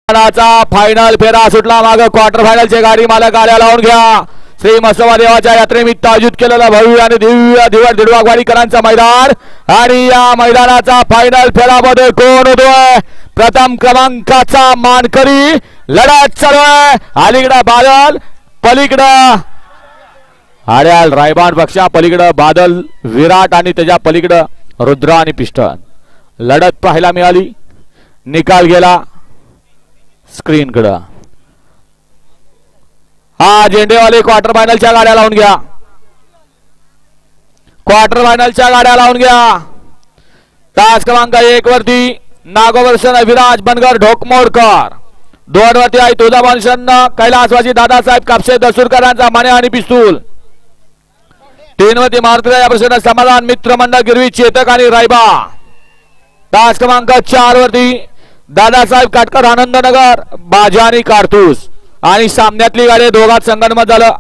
Final फेरा सुटला माग क्वार्टर फायनलची गाडी मला गाड्या लावून घ्या. श्री मसोबा देवाच्या यात्रेनिमित्त आयोजित केलेलं भव्य आणि दिव्य दिडवागवाडीकरांचं मैदान आणि या मैदानाचा फायनल फेरामध्ये कोण होतोय? प्रथम क्रमांकाचा मानकरी लढत चालू आहे. अलीकडे बादल, पलीकडं आड्याल रायबान पक्षा, पलीकडं बादल विराट आणि त्याच्या पलीकडं रुद्र आणि पिस्टन. लढत पाहायला मिळाली. निकाल गेला स्क्रीन कडं. हा झेंडेवाले क्वार्टर फायनलच्या गाड्या लावून घ्या. क्वार्टर फायनलच्या गाड्या लावून घ्या. तास क्रमांक 1 वरती नागोवर्षण विराज बनगर ढोकमोडकर, 2 वरती आहे तुळजाभवानी कैलासवासी दादासाहेब कापसे दसूरकरांचा माने आणि पिस्तूल, 3 वरती मारुतीराव या प्रसन्न समाधान मित्र मंडळ गिरवी चेतक आणि रायबा. तास क्रमांक 4 वरती दादासाहेब काटकर आनंदनगर बाजा आणि कारतूस आणि सामन्यातली गाडी दोघात संगनमत झालं.